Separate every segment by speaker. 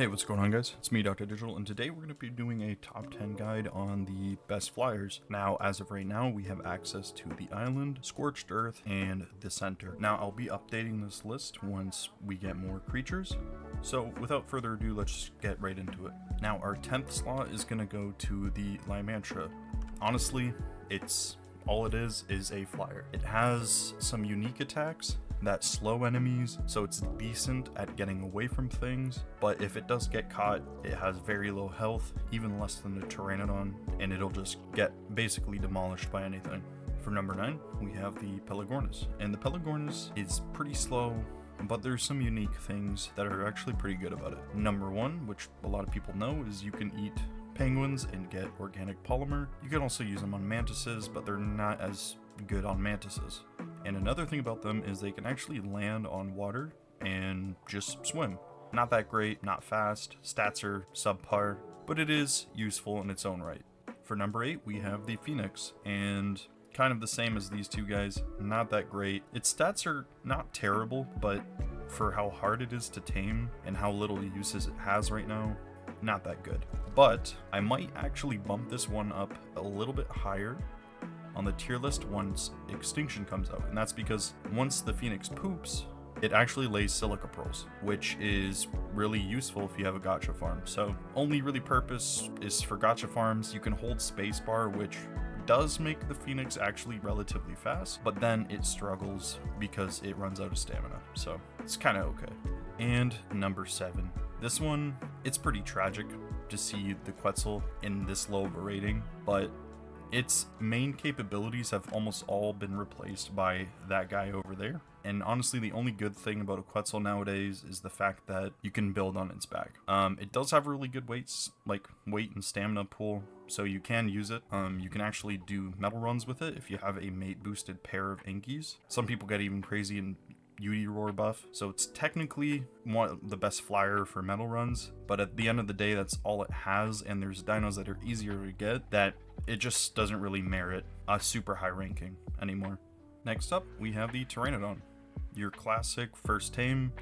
Speaker 1: Hey, what's going on, guys? It's me, Dr. Digital, and today we're going to be doing a top 10 guide on the best flyers. Now, as of right now, we have access to the Island, Scorched Earth, and the Center. Now, I'll be updating this list once we get more creatures. So, without further ado, let's just get right into it. Now, our 10th slot is going to go to the Lymantra. Honestly, all it is a flyer. It has some unique attacks that slow enemies, so it's decent at getting away from things, but if it does get caught, it has very low health, even less than the Pteranodon, and it'll just get basically demolished by anything. For number 9, we have the Pelagornis, and the Pelagornis is pretty slow, but there's some unique things that are actually pretty good about it. Number 1, which a lot of people know, is you can eat penguins and get organic polymer. You can also use them on mantises, but they're not as good on mantises. And another thing about them is they can actually land on water and just swim. Not that great, not fast, stats are subpar, but it is useful in its own right. For number 8, we have the Phoenix, and kind of the same as these two guys, not that great. Its stats are not terrible, but for how hard it is to tame and how little uses it has right now, not that good. But I might actually bump this one up a little bit higher on the tier list once Extinction comes out, and that's because once the Phoenix poops, it actually lays silica pearls, which is really useful if you have a gacha farm. So only really purpose is for gacha farms. You can hold spacebar, which does make the Phoenix actually relatively fast, but then it struggles because it runs out of stamina, so it's kind of okay. And number 7, this one, it's pretty tragic to see the Quetzal in this low of a rating, but its main capabilities have almost all been replaced by that guy over there. And honestly, the only good thing about a Quetzal nowadays is the fact that you can build on its back. It does have really good weights, like weight and stamina pool, so you can use it. You can actually do metal runs with it if you have a mate boosted pair of Inkies. Some people get even crazy and UD roar buff, so it's technically one of the best flyer for metal runs, but at the end of the day, that's all it has, and there's dinos that are easier to get that it just doesn't really merit a super high ranking anymore. Next up, we have the Pteranodon, your classic first tame,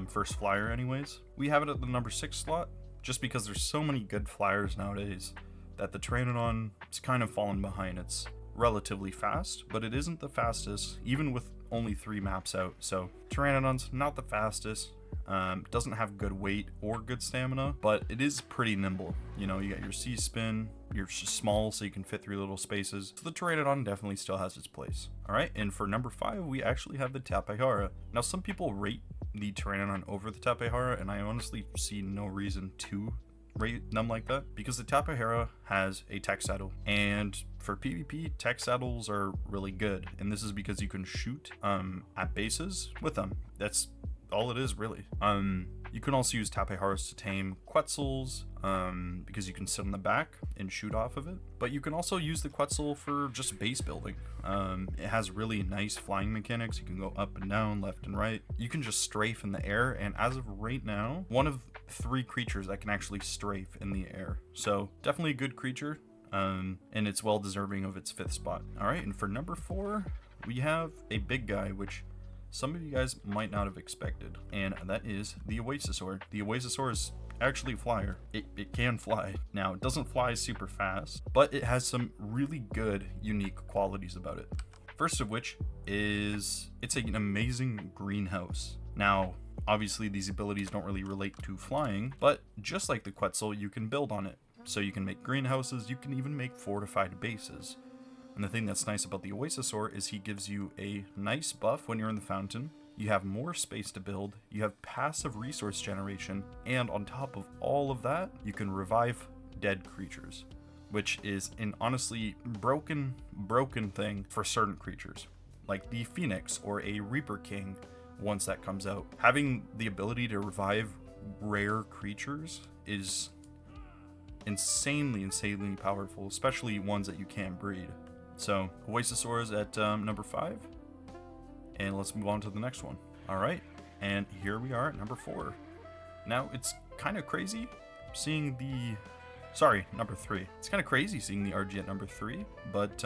Speaker 1: first flyer anyways. We have it at the number 6 slot, just because there's so many good flyers nowadays that the Pteranodon is kind of fallen behind. It's relatively fast, but it isn't the fastest, even with only 3 maps out. So Pteranodon's not the fastest, doesn't have good weight or good stamina, but it is pretty nimble. You know, you got your C-spin, you're small so you can fit through little spaces, so the Pteranodon definitely still has its place. Alright, and for number 5, we actually have the Tapejara. Now, some people rate the Pteranodon over the Tapejara, and I honestly see no reason to rate them like that, because the Tapejara has a tech saddle, and for PvP, tech saddles are really good, and this is because you can shoot at bases with them. That's all it is, really. You can also use Tapejaras to tame Quetzals, because you can sit on the back and shoot off of it, but you can also use the Quetzal for just base building. It has really nice flying mechanics. You can go up and down, left and right. You can just strafe in the air, and as of right now, one of 3 creatures that can actually strafe in the air. So definitely a good creature, and it's well deserving of its 5th spot. All right, and for number 4, we have a big guy, which some of you guys might not have expected, and that is the Oasisaur. The Oasisaur is actually a flyer. It can fly. Now, it doesn't fly super fast, but it has some really good, unique qualities about it. First of which is it's an amazing greenhouse. Now, obviously, these abilities don't really relate to flying, but just like the Quetzal, you can build on it. So you can make greenhouses, you can even make fortified bases. And the thing that's nice about the Oasisaur is he gives you a nice buff when you're in the fountain. You have more space to build, you have passive resource generation, and on top of all of that, you can revive dead creatures, which is an honestly broken thing for certain creatures, like the Phoenix or a Reaper King. Once that comes out, having the ability to revive rare creatures is insanely powerful, especially ones that you can't breed. So Oasisaur is at number 5, and let's move on to the next one. All right, and here we are at number 4. Now, it's kind of crazy seeing number 3. It's kind of crazy seeing the RG at number 3, but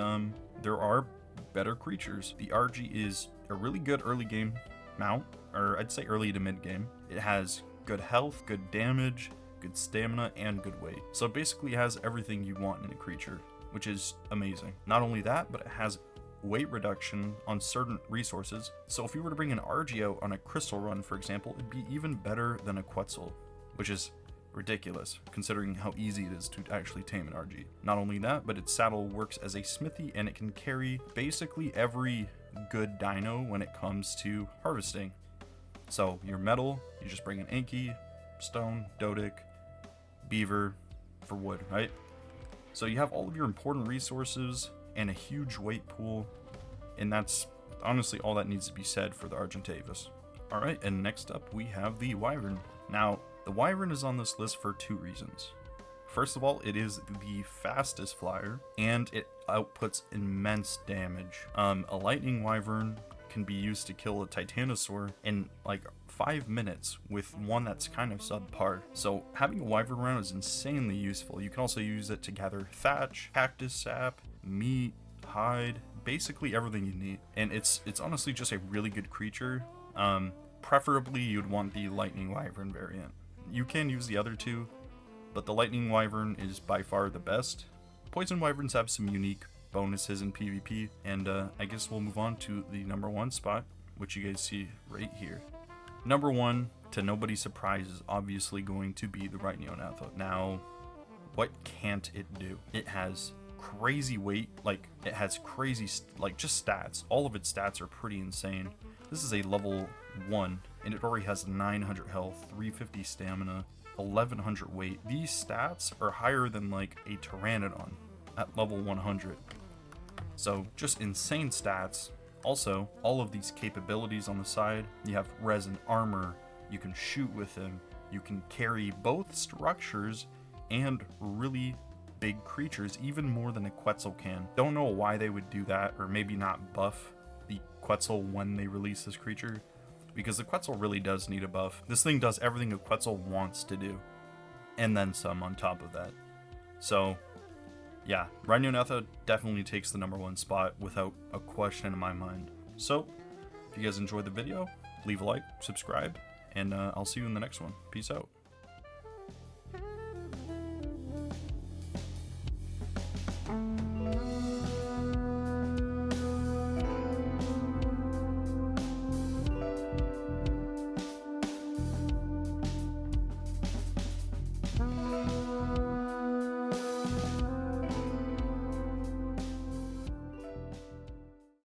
Speaker 1: there are better creatures. The RG is a really good early game mount, or I'd say early to mid game. It has good health, good damage, good stamina, and good weight. So it basically has everything you want in a creature, which is amazing. Not only that, but it has weight reduction on certain resources. So if you were to bring an Argeo on a crystal run, for example, it'd be even better than a Quetzal, which is ridiculous considering how easy it is to actually tame an RG. Not only that, but its saddle works as a smithy and it can carry basically every good dino when it comes to harvesting. So your metal, you just bring an Anki, stone, Dodic, beaver for wood, right? So you have all of your important resources and a huge weight pool, and that's honestly all that needs to be said for the Argentavis. Alright, and next up we have the Wyvern. Now, the Wyvern is on this list for two reasons. First of all, it is the fastest flyer, and it outputs immense damage. A Lightning Wyvern can be used to kill a Titanosaur in like 5 minutes with one that's kind of subpar. So having a Wyvern around is insanely useful. You can also use it to gather thatch, cactus sap, meat, hide, basically everything you need. And it's honestly just a really good creature. Preferably you'd want the Lightning Wyvern variant. You can use the other two, but the Lightning Wyvern is by far the best. Poison Wyverns have some unique bonuses in PvP, and I guess we'll move on to the number one spot, which you guys see right here. Number one, to nobody's surprise, is obviously going to be the Rhinognatha. Now, what can't it do? It has crazy weight, like it has crazy just stats. All of its stats are pretty insane. This is a level 1 and it already has 900 health, 350 stamina, 1100 weight. These stats are higher than like a Pteranodon at level 100. So just insane stats. Also, all of these capabilities on the side. You have resin armor, you can shoot with him, you can carry both structures and really big creatures, even more than a Quetzal can. Don't know why they would do that, or maybe not buff the Quetzal when they release this creature, because the Quetzal really does need a buff. This thing does everything a Quetzal wants to do, and then some on top of that. So yeah, Rhinognatha definitely takes the number one spot without a question in my mind. So if you guys enjoyed the video, leave a like, subscribe, and I'll see you in the next one. Peace out.